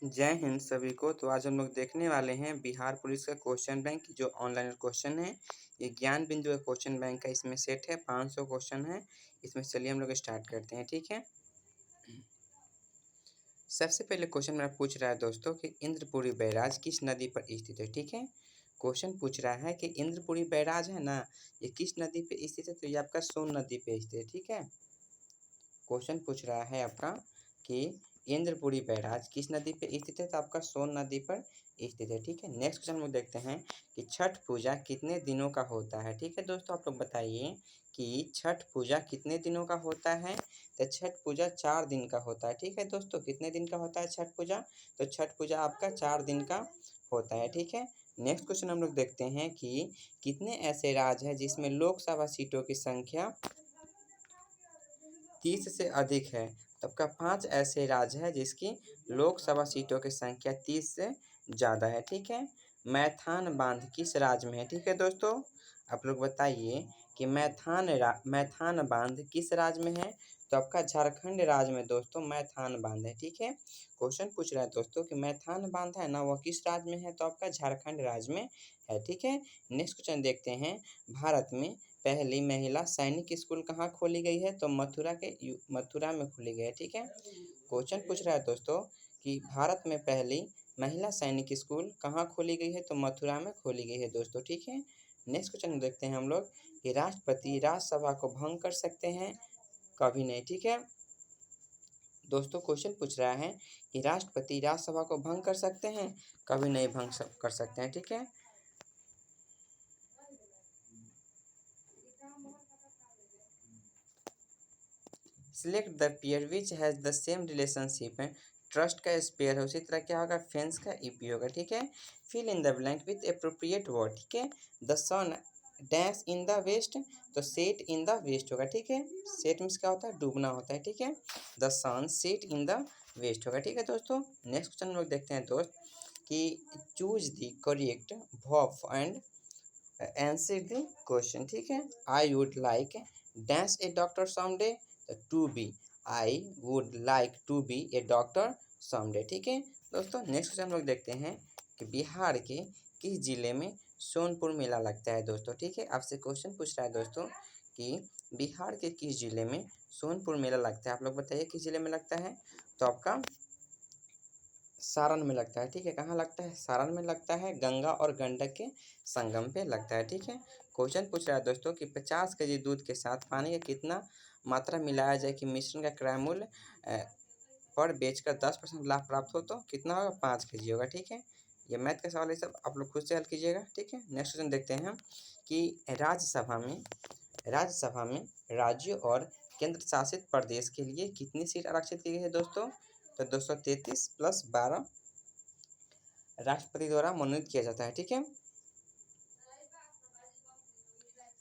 जय हिंद सभी को। तो आज हम लोग देखने वाले हैं बिहार पुलिस का क्वेश्चन बैंक जो ऑनलाइन क्वेश्चन है। ये ज्ञान बिंदु का क्वेश्चन बैंक का इसमें सेट है, 500 क्वेश्चन है इसमें। चलिए हम लोग स्टार्ट करते हैं, ठीक है। सबसे पहले क्वेश्चन मेरा पूछ रहा है दोस्तों कि इंद्रपुरी बैराज किस नदी पर स्थित है, ठीक है। क्वेश्चन पूछ रहा है कि इंद्रपुरी बैराज है ना, ये किस नदी पे स्थित है, तो ये आपका सोन नदी पे स्थित है, ठीक है। क्वेश्चन पूछ रहा है आपका कि इंद्रपुरी बैराज किस नदी पे स्थित है, तो आपका सोन नदी पर स्थित है, ठीक है। नेक्स्ट क्वेश्चन हम लोग देखते हैं कि छठ पूजा कितने दिनों का होता है, ठीक है दोस्तों। आप लोग बताइए कि छठ पूजा कितने दिनों का होता है, तो छठ पूजा 4 दिन का होता है, ठीक है दोस्तों। कितने दिन का होता है छठ पूजा, तो छठ पूजा आपका 4 दिन का होता है, ठीक है। नेक्स्ट क्वेश्चन हम लोग देखते हैं कि कितने ऐसे राज्य हैं जिसमें लोकसभा सीटों की संख्या 30 से अधिक है, तो आपका 5 ऐसे राज्य है जिसकी लोकसभा सीटों की संख्या 30 से ज़्यादा है, ठीक है। मैथान बांध किस राज्य में है, ठीक है दोस्तों। आप लोग बताइए कि मैथान बांध किस राज्य में है, तो आपका झारखंड राज्य में दोस्तों मैथान बांध है, ठीक है। क्वेश्चन पूछ रहा है दोस्तों कि मैथान बांध है ना, वह किस राज्य में है, तो आपका झारखंड राज्य में है, ठीक है। नेक्स्ट क्वेश्चन देखते हैं, भारत में पहली महिला सैनिक स्कूल कहाँ खोली गई है, तो मथुरा में खोली गई है, ठीक है। क्वेश्चन पूछ रहा है दोस्तों कि भारत में पहली महिला सैनिक स्कूल कहाँ खोली गई है, तो मथुरा में खोली गई है दोस्तों, ठीक है। नेक्स्ट क्वेश्चन देखते हैं हम लोग कि राष्ट्रपति राज्यसभा को भंग कर सकते हैं, कभी नहीं, ठीक है दोस्तों। क्वेश्चन पूछ रहा है कि राष्ट्रपति राज्यसभा को भंग कर सकते हैं, कभी नहीं कर सकते हैं, ठीक है। Select the pair which has the same relationship है। ट्रस्ट का स्पेयर है, उसी तरह क्या होगा, फेंस का ईपी होगा, ठीक है। Fill in the blank with appropriate word, ठीक है। The sun dash in the west, तो सेट इन द वेस्ट होगा, ठीक है। सेट मीन्स क्या होता है, डूबना होता है, ठीक है। The sun set in the west होगा, ठीक है दोस्तों। नेक्स्ट क्वेश्चन लोग देखते हैं दोस्त कि choose the correct verb and answer the question, ठीक है। I would like dash a doctor someday, to be, I would like to be a doctor someday, ठीक है दोस्तों। नेक्स्ट क्वेश्चन हम लोग देखते हैं कि बिहार के किस जिले में सोनपुर मेला लगता है दोस्तों, ठीक है। आपसे क्वेश्चन पूछ रहा है दोस्तों कि बिहार के किस जिले में सोनपुर मेला लगता है। आप लोग बताइए किस जिले में लगता है, तो आपका सारण में लगता है, ठीक है। कहाँ लगता है, सारण में लगता है, गंगा और गंडक के संगम पे लगता है, ठीक है। क्वेश्चन पूछ रहा है दोस्तों कि 50 केजी दूध के साथ पानी का कितना मात्रा मिलाया जाए कि मिश्रण का क्रय मूल्य पर बेचकर 10% लाभ प्राप्त हो, तो कितना होगा, 5 केजी होगा, ठीक है। ये मैथ का सवाल है, सब आप लोग खुद से हल कीजिएगा, ठीक है। नेक्स्ट क्वेश्चन देखते हैं हम कि राज्यसभा में राज्यों और केंद्र शासित प्रदेश के लिए कितनी सीट आरक्षित की गई है दोस्तों, तो 233 प्लस 12 राष्ट्रपति द्वारा मनोनीत किया जाता है, ठीक है।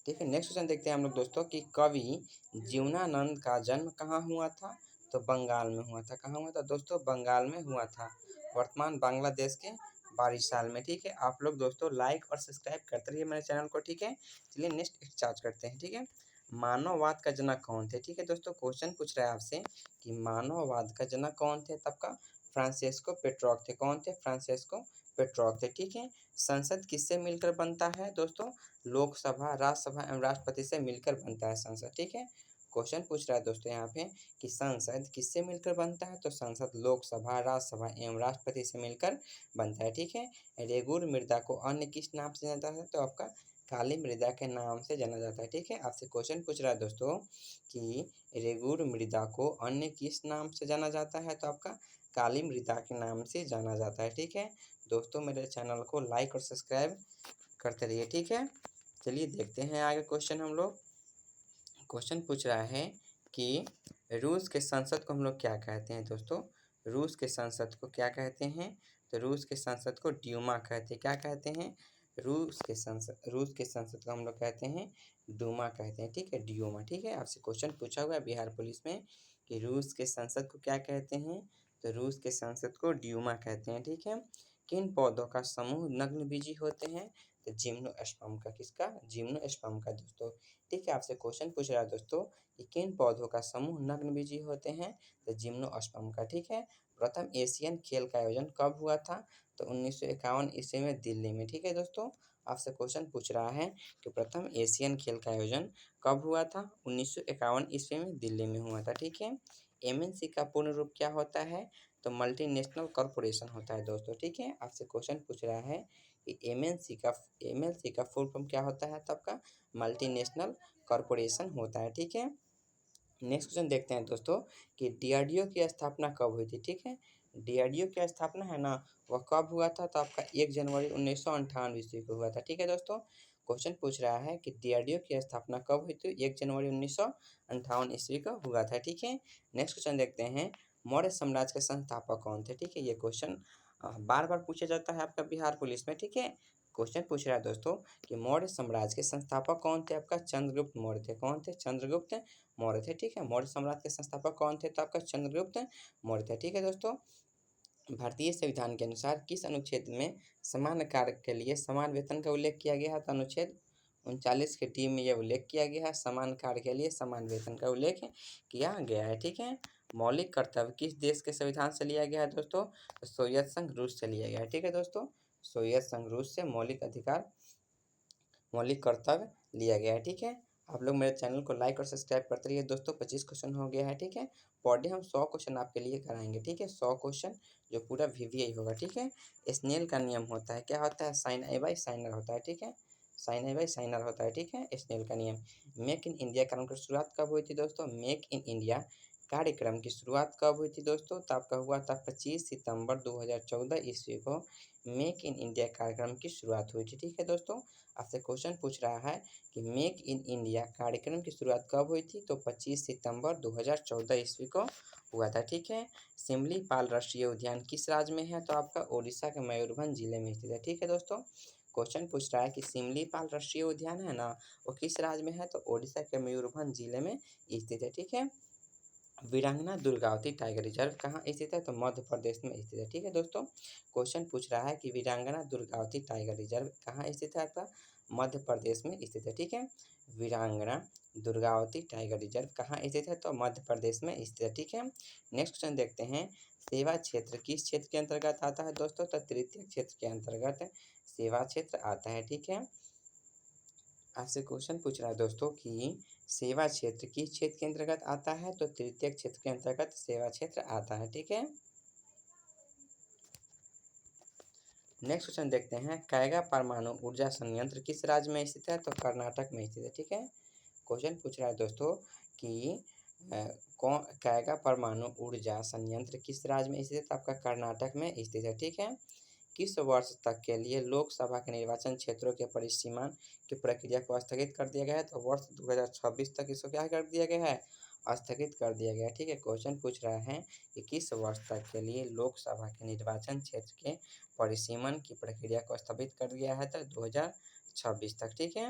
ठीक है, नेक्स्ट क्वेश्चन देखते हैं हम लोग दोस्तों कि कवि जीवनानंद का जन्म कहाँ हुआ था, तो बंगाल में हुआ था। कहाँ हुआ था दोस्तों, बंगाल में हुआ था, वर्तमान बांग्लादेश के बारिशाल में, ठीक है। आप लोग दोस्तों लाइक और सब्सक्राइब करते रहिए मेरे चैनल को, ठीक है। चलिए नेक्स्ट स्टार्ट करते हैं, ठीक है। मानववाद का जनक कौन थे, ठीक है दोस्तों। क्वेश्चन पूछ रहा है आपसे कि मानववाद का जनक कौन थे, तब का फ्रांसिस्को पेट्रोक थे। कौन थे, फ्रांसिस्को पेट्रोक थे, ठीक है। संसद किससे मिलकर बनता है दोस्तों, लोकसभा, राज्यसभा एवं राष्ट्रपति से मिलकर बनता है संसद, ठीक है। क्वेश्चन पूछ रहा है दोस्तों यहाँ पे कि संसद किससे मिलकर बनता है, तो संसद लोकसभा, राज्यसभा एवं राष्ट्रपति से मिलकर बनता है, ठीक है। रेगुर मृदा को अन्य किस नाम से जाना जाता है, तो आपका काली मृदा के नाम से जाना जाता है, ठीक है। आपसे क्वेश्चन पूछ रहा है दोस्तों कि रेगुर मृदा को अन्य किस नाम से जाना जाता है, तो आपका काली मृदा के नाम से जाना जाता है, ठीक है। दोस्तों मेरे चैनल को लाइक और सब्सक्राइब करते रहिए, ठीक है। चलिए देखते हैं आगे क्वेश्चन हम लोग। क्वेश्चन पूछ रहा है कि रूस के संसद को हम लोग क्या कहते हैं दोस्तों, रूस के संसद को क्या कहते हैं, तो रूस के संसद को ड्यूमा कहते हैं। क्या कहते हैं, रूस के संसद को हम लोग कहते हैं डूमा कहते हैं, ठीक है, ड्यूमा, ठीक है। आपसे क्वेश्चन पूछा हुआ है बिहार पुलिस में कि रूस के संसद को क्या कहते हैं, तो रूस के संसद को ड्यूमा कहते हैं, ठीक है। किन पौधों का समूह नग्नबीजी होते हैं, तो जिम्नोस्पर्म का, किसका? जिम्नोस्पर्म का दोस्तों। ठीक है, आपसे क्वेश्चन पूछ रहा है दोस्तों कि किन पौधों का समूह नग्नबीजी होते हैं? तो जिम्नोस्पर्म का। ठीक है, प्रथम एशियन खेल का आयोजन कब हुआ था? तो 1951 ईस्वी में दिल्ली में। ठीक है दोस्तों, आपसे क्वेश्चन पूछ रहा है कि प्रथम एशियन खेल का आयोजन कब हुआ था? 1951 ईस्वी में दिल्ली में हुआ था। ठीक है, एमएनसी का पूर्ण रूप क्या होता है? तो मल्टीनेशनल कॉरपोरेशन होता है दोस्तों। ठीक है, आपसे क्वेश्चन पूछ रहा है कि एमएनसी का फुल फॉर्म क्या होता है? तो आपका मल्टीनेशनल कॉरपोरेशन होता है। ठीक है, नेक्स्ट क्वेश्चन देखते हैं दोस्तों कि डीआरडीओ की स्थापना कब हुई थी? ठीक है, डीआरडीओ की स्थापना है ना, वह कब हुआ था? तो आपका 1 जनवरी 1998 ईस्वी को हुआ था। ठीक है दोस्तों, क्वेश्चन पूछ रहा है कि डीआरडीओ की स्थापना कब हुई थी? 1 जनवरी 1958 ईस्वी को हुआ था। ठीक है, नेक्स्ट क्वेश्चन देखते हैं, मौर्य साम्राज्य के संस्थापक कौन थे? ठीक है, ये क्वेश्चन बार बार पूछा जाता है आपका बिहार पुलिस में। ठीक है, क्वेश्चन पूछ रहा है दोस्तों कि मौर्य साम्राज्य के संस्थापक कौन थे? आपका चंद्रगुप्त मौर्य थे। कौन थे? चंद्रगुप्त मौर्य थे। ठीक है, मौर्य साम्राज्य के संस्थापक कौन थे? तो आपका चंद्रगुप्त मौर्य थे। ठीक है दोस्तों, भारतीय संविधान के अनुसार किस अनुच्छेद में समान कार्य के लिए समान वेतन का उल्लेख किया गया है? तो अनुच्छेद 39 के डी में यह उल्लेख किया गया है, समान कार्य के लिए समान वेतन का उल्लेख किया गया है। ठीक है, मौलिक कर्तव्य किस देश के संविधान से लिया गया है दोस्तों? तो सोवियत संघ रूस से लिया गया है। ठीक है दोस्तों, सोवियत संघ रूस से मौलिक कर्तव्य लिया गया है। ठीक है, आप लोग मेरे चैनल को लाइक और सब्सक्राइब करते रहिए दोस्तों। 25 क्वेश्चन हो गया है। ठीक है, पर डे हम 100 क्वेश्चन आपके लिए कराएंगे। ठीक है, 100 क्वेश्चन जो पूरा वीवीआई होगा। ठीक है, स्नेल का नियम होता है, क्या होता है? साइन ए बाई साइनर होता है। ठीक है, साइन ए बाई साइनर होता है। ठीक है, स्नेल का नियम। मेक इन इंडिया कार्यक्रम की शुरुआत कब हुई थी दोस्तों? मेक इन इंडिया कार्यक्रम की शुरुआत कब हुई थी दोस्तों? तो आपका हुआ था 25 सितंबर 2014 ईस्वी को मेक इन इंडिया कार्यक्रम की शुरुआत हुई थी। ठीक है दोस्तों, आपसे क्वेश्चन पूछ रहा है कि मेक इन इंडिया कार्यक्रम की शुरुआत कब हुई थी? तो 25 सितंबर 2014 ईस्वी को हुआ था। ठीक है, सिमलीपाल राष्ट्रीय उद्यान किस राज्य में है? तो आपका ओडिशा के मयूरभंज जिले में स्थित है। ठीक है दोस्तों, क्वेश्चन पूछ रहा है कि सिमलीपाल राष्ट्रीय उद्यान है ना, वो किस राज्य में है? तो ओडिशा के मयूरभंज जिले में स्थित है। ठीक है, वीरांगना दुर्गावती टाइगर रिजर्व कहाँ स्थित है? तो मध्य प्रदेश में स्थित है। ठीक है दोस्तों, क्वेश्चन पूछ रहा है कि वीरांगना दुर्गावती टाइगर रिजर्व कहाँ स्थित है? आपका मध्य प्रदेश में स्थित है। ठीक है, वीरांगना दुर्गावती टाइगर रिजर्व कहाँ स्थित है? तो मध्य प्रदेश में स्थित है। ठीक है, नेक्स्ट क्वेश्चन देखते हैं, सेवा क्षेत्र किस क्षेत्र के अंतर्गत आता है दोस्तों? तो तृतीय क्षेत्र के अंतर्गत सेवा क्षेत्र आता है। ठीक है, आपसे क्वेश्चन पूछ रहा है दोस्तों कि सेवा क्षेत्र किस क्षेत्र के अंतर्गत आता है? तो तृतीय क्षेत्र के अंतर्गत सेवा क्षेत्र आता है। ठीक है, नेक्स्ट क्वेश्चन देखते हैं, कैगा परमाणु ऊर्जा संयंत्र किस राज्य में स्थित है? तो कर्नाटक में स्थित है। ठीक है, क्वेश्चन पूछ रहा है दोस्तों कि कौन कैगा परमाणु ऊर्जा संयंत्र किस राज्य में स्थित है? तो आपका कर्नाटक में स्थित है। ठीक है, किस वर्ष तक के लिए लोकसभा के निर्वाचन क्षेत्रों के परिसीमन की प्रक्रिया को स्थगित कर दिया गया है? तो वर्ष 2026 तक इसको क्या कर दिया गया है? स्थगित कर दिया गया है। ठीक है, क्वेश्चन पूछ रहा है कि किस वर्ष तक के लिए लोकसभा के निर्वाचन क्षेत्र के परिसीमन की प्रक्रिया को स्थगित कर दिया है? तो 2026 तक। ठीक है,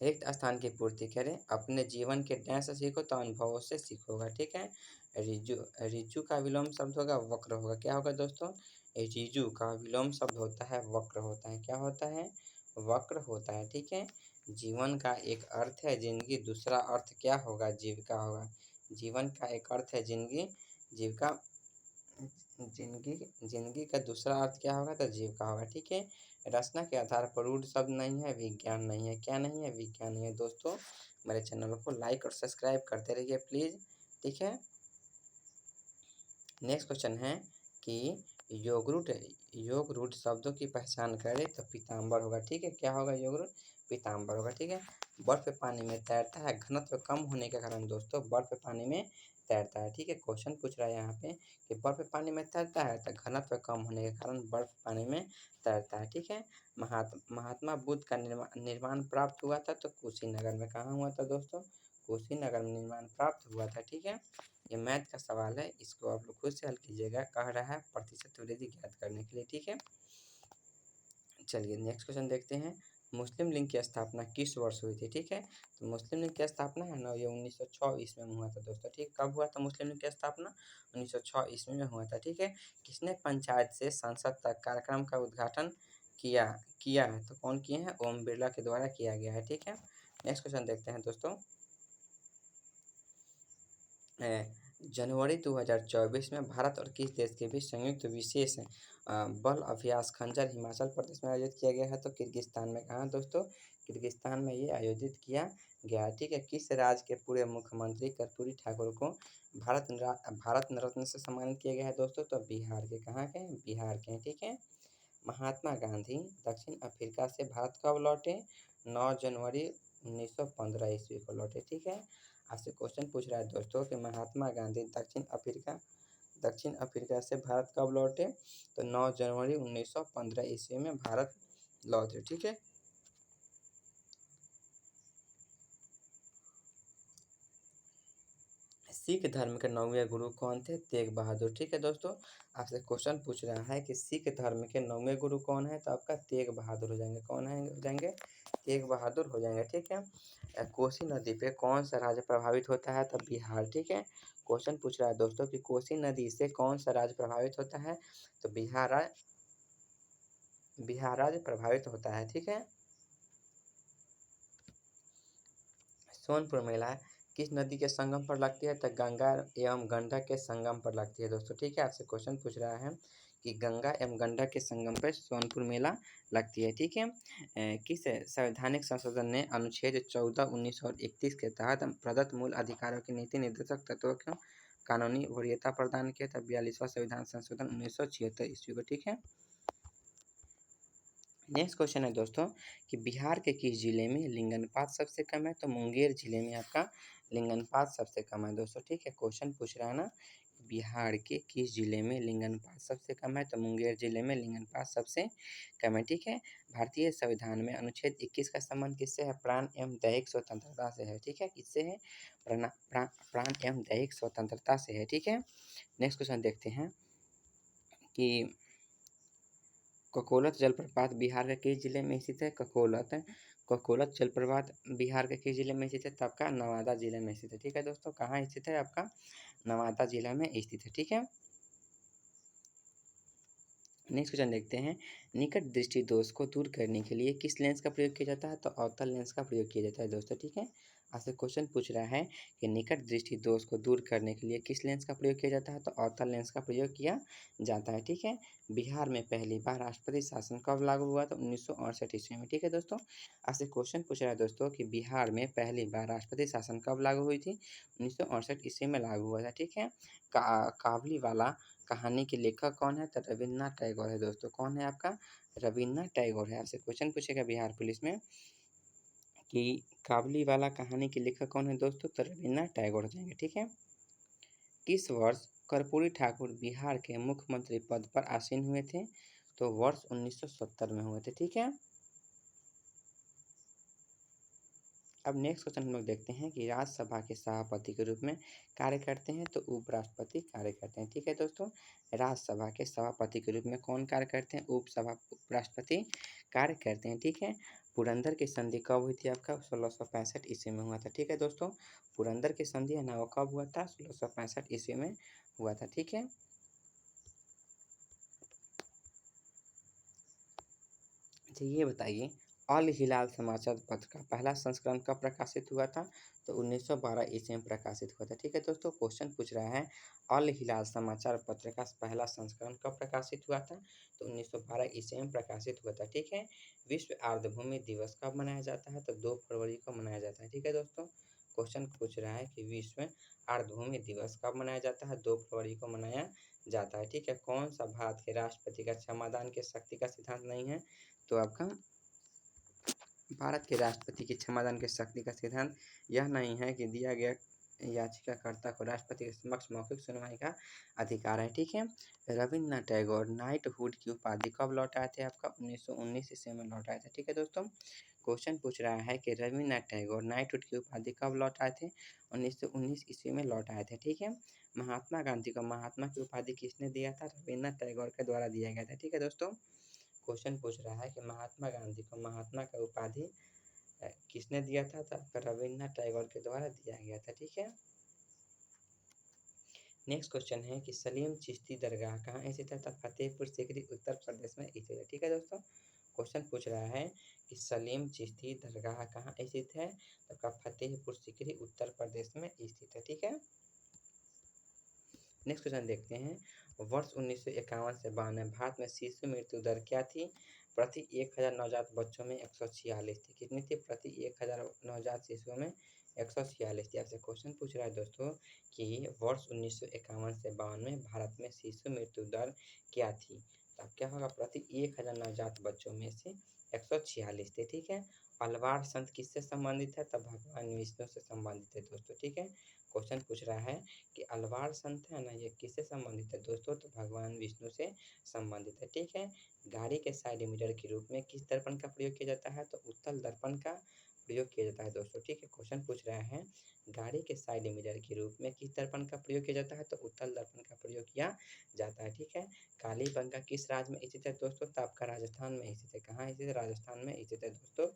रिक्त स्थान की पूर्ति करें, अपने जीवन के डैश से सीखो तो अनुभवों से सीखोगा। ठीक है, रिजु रिजु का विलोम शब्द होगा वक्र होगा। क्या होगा दोस्तों? रिजु का विलोम शब्द होता है वक्र होता है। क्या होता है? वक्र होता है। ठीक है, जीवन का एक अर्थ है जिंदगी, दूसरा अर्थ क्या होगा? जीविका होगा। जीवन का एक अर्थ है जिंदगी, जीविका जिंदगी जिंदगी का दूसरा अर्थ क्या होगा? तो जीविका होगा। ठीक है, रचना के आधार पर रूढ़ शब्द नहीं है, विज्ञान नहीं है। क्या नहीं है? विज्ञान नहीं है। दोस्तों मेरे चैनल को लाइक और सब्सक्राइब करते रहिए प्लीज़। ठीक है, नेक्स्ट क्वेश्चन है कि योग रूट शब्दों की पहचान करें तो पीताम्बर होगा। ठीक है, क्या होगा? योग रूट पीताम्बर होगा। ठीक है, बर्फ पानी में तैरता है, घनत्व कम होने के कारण दोस्तों बर्फ पानी में तैरता है। ठीक है, क्वेश्चन पूछ रहा है यहाँ पे कि बर्फ पानी में तैरता है तो घनत्व कम होने के कारण बर्फ पानी में तैरता है। ठीक है, महात्मा बुद्ध का निर्माण प्राप्त हुआ था तो कुशीनगर में। कहाँ हुआ था दोस्तों? कुशीनगर में निर्माण प्राप्त हुआ था। ठीक है, ये मैथ का सवाल है, इसको आप लोग खुद से हल कीजिएगा। कह रहा है प्रतिशत वृद्धि ज्ञात करने के लिए। ठीक है, चलिए नेक्स्ट क्वेश्चन देखते हैं, मुस्लिम लीग की स्थापना किस वर्ष हुई थी? ठीक है, तो मुस्लिम लीग की स्थापना है ना, ये 1906 ईस्वी में हुआ था दोस्तों। ठीक, कब हुआ था मुस्लिम लीग की स्थापना? 1906 ईस्वी में हुआ था। ठीक है, किसने पंचायत से संसद तक कार्यक्रम का उद्घाटन किया किया है, तो कौन किए हैं? ओम बिरला के द्वारा किया गया है। ठीक है, नेक्स्ट क्वेश्चन देखते हैं दोस्तों। जनवरी 2024 में भारत और किस देश के बीच संयुक्त विशेष बल अभ्यास खंजर हिमाचल प्रदेश में आयोजित किया गया है? तो किर्गिस्तान में। कहाँ दोस्तों? किर्गिस्तान में ये आयोजित किया गया है। ठीक है, किस राज्य के पूर्व मुख्यमंत्री कर्पूरी ठाकुर को भारत रत्न से सम्मानित किया गया है दोस्तों? तो बिहार के। कहाँ के? बिहार के। ठीक है, महात्मा गांधी दक्षिण अफ्रीका से भारत कब लौटे? 9 जनवरी 1915 ईस्वी को लौटे। ठीक है, आपसे क्वेश्चन पूछ रहा है दोस्तों कि महात्मा गांधी दक्षिण अफ्रीका से भारत कब लौटे? तो 9 जनवरी 1915 ईस्वी में भारत लौटे। ठीक है, सिख धर्म के 9वें गुरु कौन थे? तेग बहादुर। ठीक है दोस्तों, आपसे क्वेश्चन पूछ रहा है कि सिख धर्म के 9वें गुरु कौन है? तो आपका तेग बहादुर हो जाएंगे। कौन है हो जाएंगे? तेग बहादुर हो जाएंगे। ठीक है, कोसी नदी पे कौन सा राज्य प्रभावित होता है? तो बिहार। ठीक है, क्वेश्चन पूछ रहा है दोस्तों कि कोसी नदी से कौन सा राज्य प्रभावित होता है? तो बिहार राज्य प्रभावित होता है। ठीक है, सोनपुर मेला किस नदी के संगम पर लगती है? तो गंगा एवं गंडक के संगम पर लगती है दोस्तों। ठीक है, आपसे क्वेश्चन पूछ रहा है कि गंगा एवं गंडक के संगम पर सोनपुर मेला लगती है। ठीक है, किस संवैधानिक संशोधन ने अनुच्छेद 14, 19 और 31 के तहत प्रदत्त मूल अधिकारों के नीति निर्देशक तत्वों को कानूनी वरीयता प्रदान किया था? 42वां संविधान संशोधन 1976 ईस्वी को। ठीक है, नेक्स्ट क्वेश्चन है दोस्तों कि बिहार के किस जिले में लिंगानुपात सबसे कम है? तो मुंगेर जिले में आपका लिंगानुपात सबसे कम है दोस्तों। ठीक है, क्वेश्चन पूछ रहा है ना, बिहार के किस जिले में लिंगानुपात सबसे कम है? तो मुंगेर जिले में लिंगानुपात सबसे कम है। ठीक है, भारतीय संविधान में अनुच्छेद 21 का संबंध किससे है? प्राण एवं दैहिक स्वतंत्रता से है। ठीक है, किससे है? प्राण एवं दैहिक स्वतंत्रता से है। ठीक है, नेक्स्ट क्वेश्चन देखते हैं कि ककोलत जलप्रपात बिहार के किस जिले में स्थित है? ककोलत जलप्रपात बिहार के किस जिले में स्थित है? तो आपका नवादा जिले में स्थित है। ठीक है दोस्तों, कहाँ स्थित है? आपका नवादा जिला में स्थित है। ठीक है, नेक्स्ट क्वेश्चन देखते हैं, निकट दृष्टि दोष को दूर करने के लिए किस लेंस का प्रयोग किया जाता है? तो अवतल लेंस का प्रयोग किया जाता है दोस्तों। ठीक है, आपसे क्वेश्चन पूछ रहा है कि निकट दृष्टि दोष को दूर करने के लिए किस लेंस का प्रयोग किया जाता है? तो अवतल लेंस का प्रयोग किया जाता है। ठीक है, बिहार में पहली बार राष्ट्रपति शासन कब लागू हुआ? तो 1968 ईस्वी में। ठीक है दोस्तों, आपसे क्वेश्चन पूछ रहा है दोस्तों कि बिहार में पहली बार राष्ट्रपति शासन कब लागू हुई थी? 1968 ईस्वी में लागू हुआ था। ठीक है, काबुली वाला कहानी के लेखक कौन है? तो रविन्द्रनाथ टैगोर है दोस्तों। कौन है आपका? रविन्द्रनाथ टैगोर है। आपसे क्वेश्चन पूछेगा बिहार पुलिस में कि काबुली वाला कहानी के लेखक कौन है दोस्तों? तो रविन्द्रनाथ टैगोर हो जाएंगे। ठीक है, किस वर्ष कर्पूरी ठाकुर बिहार के मुख्यमंत्री पद पर आसीन हुए थे? तो वर्ष 1970 में हुए थे। ठीक है, अब नेक्स्ट क्वेश्चन हम लोग देखते हैं कि राज्यसभा के सभापति के रूप में कार्य करते हैं तो उपराष्ट्रपति कार्य करते हैं। ठीक है दोस्तों, राज्यसभा के सभापति के रूप में कौन कार्य करते हैं? उपराष्ट्रपति कार्य करते हैं। ठीक है, पुरंदर की संधि कब हुई थी? आपका 1665 ईस्वी में हुआ था। ठीक है दोस्तों, पुरंदर की संधि है ना, वो कब हुआ था? 1665 ईस्वी में हुआ था। ठीक है, अच्छा ये बताइए, अल हिलाल समाचार पत्र का पहला संस्करण कब प्रकाशित हुआ था? तो 1912 ईस्वी में प्रकाशित हुआ था। ठीक है दोस्तों, क्वेश्चन पूछ रहा है अल हिलाल समाचार पत्र का पहला संस्करण कब प्रकाशित हुआ था? तो 1912 ईस्वी में प्रकाशित हुआ था। ठीक है, विश्व आर्द्रभूमि दिवस कब मनाया जाता है? तो 2 फरवरी को मनाया जाता है। ठीक है दोस्तों, क्वेश्चन पूछ रहा है कि विश्व आर्द्रभूमि दिवस कब मनाया जाता है? 2 फरवरी को मनाया जाता है। ठीक है, कौन सा भारत के राष्ट्रपति का क्षमादान की शक्ति का सिद्धांत नहीं है? तो आपका भारत के राष्ट्रपति की क्षमादान की शक्ति का सिद्धांत यह नहीं है कि दिया गया याचिकाकर्ता को राष्ट्रपति के समक्ष मौखिक सुनवाई का अधिकार है। ठीक है, रविन्द्रनाथ टैगोर नाइटहुड की उपाधि कब लौटाए थे? आपका 1919 ईस्वी में लौटाए थे। ठीक है दोस्तों, क्वेश्चन पूछ रहा है कि रविन्द्रनाथ टैगोर नाइटहुड की उपाधि कब लौटाए थे? 1919 ईस्वी में लौटाए थे। ठीक है, महात्मा गांधी को महात्मा की उपाधि किसने दिया था? रविन्द्रनाथ टैगोर के द्वारा दिया गया था। ठीक है दोस्तों, क्वेश्चन पूछ रहा है कि महात्मा गांधी को महात्मा का उपाधि किसने दिया था? तो आपका रविन्द्रनाथ टैगोर के द्वारा दिया गया था। ठीक है, नेक्स्ट क्वेश्चन है कि सलीम चिश्ती दरगाह कहाँ स्थित है? तो फतेहपुर सीकरी उत्तर प्रदेश में स्थित है। ठीक है दोस्तों, क्वेश्चन पूछ रहा है कि सलीम चिश्ती दरगाह कहाँ स्थित है? तो फतेहपुर सीकरी उत्तर प्रदेश में स्थित है। ठीक है, नेक्स्ट क्वेश्चन देखते हैं। वर्ष 1951 से 92 भारत में शिशु मृत्यु दर क्या थी? प्रति 1000 नवजात बच्चों में 146 थी। कितनी थी? प्रति 1000 नवजात शिशुओं में 146 थी। आपसे क्वेश्चन पूछ रहा है दोस्तों कि वर्ष 1951 से 92 में भारत में शिशु मृत्यु दर क्या थी? तो अब क्या होगा? प्रति 1000 नवजात बच्चों में से 146 थे। ठीक है, अलवार संत किससे संबंधित है? तब भगवान विष्णु से संबंधित है दोस्तों। ठीक है, क्वेश्चन पूछ रहा है कि अलवार संत है ना, ये किससे संबंधित है दोस्तों? तो भगवान विष्णु से संबंधित है। ठीक है, गाड़ी के साइड मिरर के रूप में किस दर्पण का प्रयोग किया जाता है? तो उत्तल दर्पण का प्रयोग किया जाता है दोस्तों। ठीक है, क्वेश्चन पूछ रहा है गाड़ी के साइड मिरर के रूप में किस दर्पण का प्रयोग किया जाता है? तो उत्तल दर्पण का प्रयोग किया जाता है। ठीक है, कालीबंगा किस राज्य में स्थित है दोस्तों? तो आपका राजस्थान में स्थित है। कहाँ स्थित है? राजस्थान में स्थित है दोस्तों।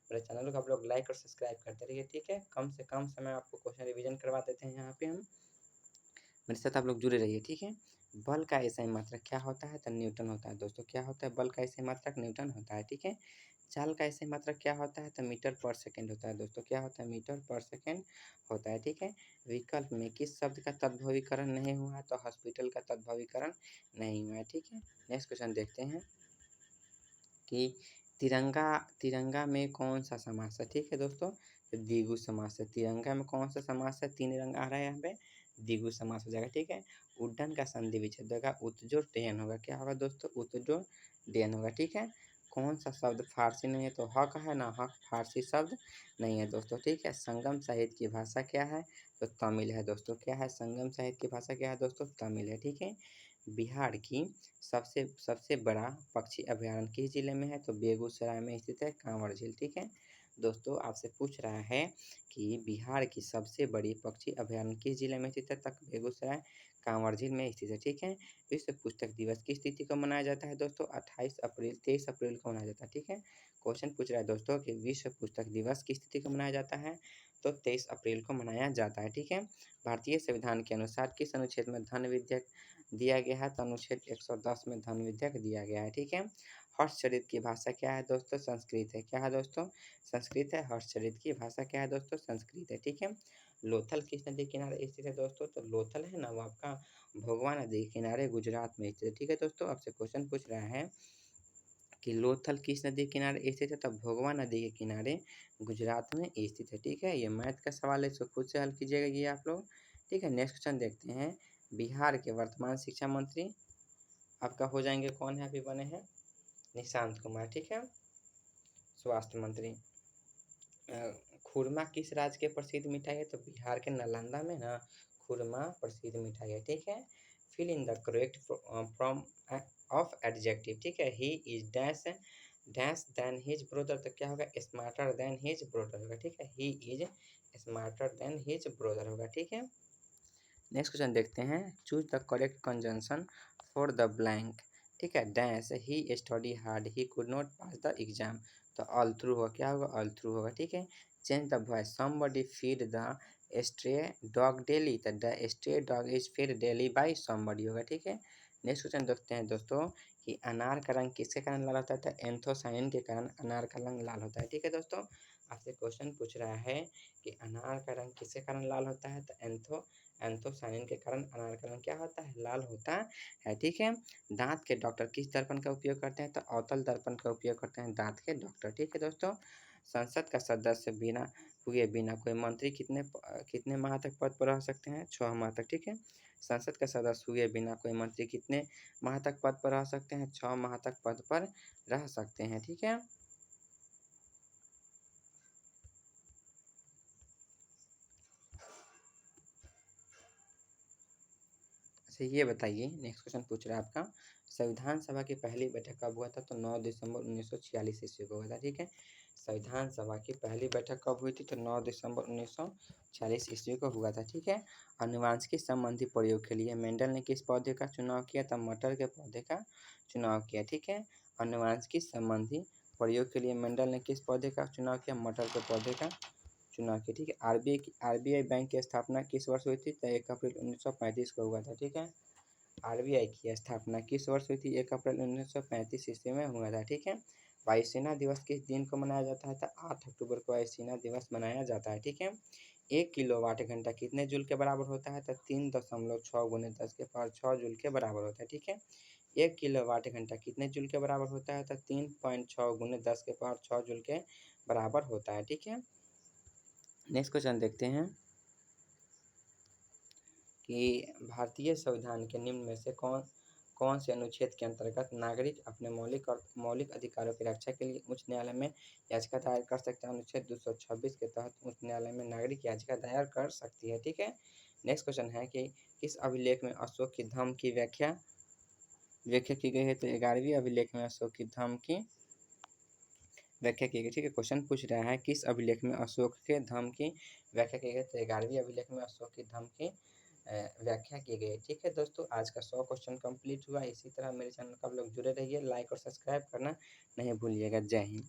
मेरे चैनल को आप लोग लाइक और सब्सक्राइब करते रहिए। ठीक है, कम से कम समय आपको क्वेश्चन रिवीजन करवा देते हैं यहाँ पे हम। मेरे साथ आप लोग जुड़े रहिए। ठीक है, बल का एसआई मात्रक क्या होता है? तो न्यूटन होता है दोस्तों। क्या होता है? बल का एसआई मात्रक न्यूटन होता है। ठीक है, चाल का एसआई मात्रक क्या होता है? तो मीटर पर सेकंड होता है दोस्तों। क्या होता है? मीटर पर सेकंड होता है। ठीक है, विकल्प में किस शब्द का तद्भवीकरण नहीं हुआ है? तो हॉस्पिटल का तद्भवीकरण नहीं हुआ है। ठीक है, नेक्स्ट क्वेश्चन देखते हैं कि तिरंगा तिरंगा में कौन सा समास है? ठीक है दोस्तों, द्विगु समास है। तिरंगा में कौन सा समास है? 3 रंग आ रहा है यहाँ पे, द्विगु समास हो जाएगा। ठीक है, उड्डन का संधि विच्छेद होगा उत्जोड़ डयन होगा। क्या होगा दोस्तों? उत्जोड़ डयन होगा। ठीक है, कौन सा शब्द फारसी नहीं है? तो हक है ना, हक फारसी शब्द नहीं है दोस्तों। ठीक है, संगम साहित्य की भाषा क्या है? तो तमिल है दोस्तों। क्या है? संगम साहित्य की भाषा क्या है दोस्तों? तमिल है। ठीक है, बिहार की सबसे सबसे बड़ा पक्षी अभयारण्य किस जिले में है? तो बेगूसराय में स्थित है, कांवड़ झील। ठीक है दोस्तों, आपसे पूछ रहा है कि बिहार की सबसे बड़ी पक्षी अभयारण्य किस जिले में स्थित है? तक बेगूसराय कांवड़ झील में स्थित है। ठीक है, विश्व पुस्तक दिवस किस तिथि को मनाया जाता है दोस्तों? 23 अप्रैल को मनाया जाता है। ठीक है, क्वेश्चन पूछ रहा है दोस्तों कि विश्व पुस्तक दिवस किस तिथि को मनाया जाता है? तो 23 अप्रैल को मनाया जाता है। ठीक है, भारतीय संविधान के अनुसार किस अनुच्छेद में धन विधेयक दिया गया है? तो अनुच्छेद 110 में धन विधेयक दिया गया है। ठीक है, हर्षचरित की भाषा क्या है दोस्तों? संस्कृत है। क्या है दोस्तों? संस्कृत है। हर्षचरित की भाषा क्या है दोस्तों? संस्कृत है। ठीक है, लोथल किस नदी किनारे स्थित है दोस्तों? तो लोथल है ना, वो आपका भोगवा नदी के किनारे गुजरात में स्थित है। ठीक है दोस्तों, आपसे क्वेश्चन पूछ रहा है कि लोथल किस नदी के किनारे स्थित है? तो भोगवा नदी के किनारे गुजरात में स्थित है। ठीक है, ये मैथ का सवाल है, इसको खुद से हल कीजिएगा ये आप लोग। ठीक है, नेक्स्ट क्वेश्चन देखते हैं। बिहार के वर्तमान शिक्षा मंत्री आपका हो जाएंगे, कौन है? अभी बने हैं निशांत कुमार। ठीक है, स्वास्थ्य मंत्री। खुरमा किस राज्य के प्रसिद्ध मिठाई है? तो बिहार के नालंदा में ना खुरमा प्रसिद्ध मिठाई है। ठीक है, fill in the correct form of adjective. ठीक है, he is dash dash than his brother. तो क्या होगा? स्मार्टर देन हिज ब्रदर होगा। ठीक है, he is smarter than his brother होगा। ठीक है, नेक्स्ट क्वेश्चन देखते हैं। Choose the correct conjunction for the blank. ठीक है, dash he study hard he could not pass the exam. तो ऑल थ्रू होगा। क्या होगा? ऑल थ्रू होगा। ठीक है, change the voice somebody feed the stray dog daily. तो the stray dog is feed daily by somebody होगा। ठीक है, नेक्स्ट क्वेश्चन देखते हैं दोस्तों कि अनार का रंग किसके कारण लाल होता है? तो एंथोसायनिन के कारण अनार का रंग लाल होता है। ठीक है दोस्तों, आपसे क्वेश्चन पूछ रहा है कि अनार का रंग किसके कारण लाल होता है? तो एंथोसायनिन के कारण अनार का रंग क्या होता है? लाल होता है। ठीक है, दांत के डॉक्टर किस दर्पण का उपयोग करते हैं? तो अवतल दर्पण का उपयोग करते हैं दांत के डॉक्टर। ठीक है दोस्तों, संसद का सदस्य बिना कोई मंत्री कितने माह तक पद पर रह सकते हैं? 6 माह तक। ठीक है, संसद का सदस्य हुए बिना कोई मंत्री कितने माह तक पद पर रह सकते हैं? 6 माह तक पद पर रह सकते हैं। ठीक है, अच्छा ये बताइए, नेक्स्ट क्वेश्चन पूछ रहा है आपका, संविधान सभा की पहली बैठक कब हुआ था? तो 9 दिसंबर 1946 ईस्वी को हुआ था। ठीक है, संविधान सभा की पहली बैठक कब हुई थी? तो 9 दिसंबर 1946 ईस्वी को हुआ था। ठीक है, अनुवांशिकी संबंधी प्रयोग के लिए मेंडल ने किस पौधे का चुनाव किया? था मटर के पौधे का चुनाव किया। ठीक है, अनुवांशिकी संबंधी प्रयोग के लिए मेंडल ने किस पौधे का चुनाव किया? मटर के पौधे का चुनाव की। ठीक है, आरबीआई बैंक की स्थापना किस वर्ष हुई थी? तो 1 अप्रैल 1935 को हुआ था। ठीक है, आरबीआई की स्थापना किस वर्ष हुई थी? 1 अप्रैल 1935 ईस्वी में हुआ था। ठीक है, वायुसेना दिवस किस दिन को मनाया जाता है? तो 8 अक्टूबर को वायुसेना दिवस मनाया जाता है। ठीक है, 1 किलोवाट घंटा कितने जूल के बराबर होता है? तो 3.6 × 10⁻6 जूल के बराबर होता है। ठीक है, 1 किलोवाट घंटा कितने जूल के बराबर होता है? तो 3.6 × 10⁻6 जूल के बराबर होता है। ठीक है, नेक्स्ट क्वेश्चन देखते हैं कि भारतीय संविधान के निम्न में से कौन कौन से अनुच्छेद के अंतर्गत नागरिक अपने मौलिक अधिकारों की रक्षा के लिए उच्च न्यायालय में याचिका दायर कर सकते हैं? अनुच्छेद 226 के तहत उच्च न्यायालय में नागरिक याचिका दायर कर सकती है। ठीक है, नेक्स्ट क्वेश्चन है कि किस अभिलेख में अशोक की धम्म की व्याख्या की गई है? तो 11वीं अभिलेख में अशोक की धम्म की व्याख्या की गई। ठीक है, क्वेश्चन पूछ रहा है किस अभिलेख में अशोक के धम्म की व्याख्या की गई? तो 11वीं अभिलेख में अशोक की धम्म की व्याख्या की गई। ठीक है दोस्तों, आज का 100 क्वेश्चन कंप्लीट हुआ। इसी तरह मेरे चैनल पर आप लोग जुड़े रहिए, लाइक और सब्सक्राइब करना नहीं भूलिएगा। जय हिंद।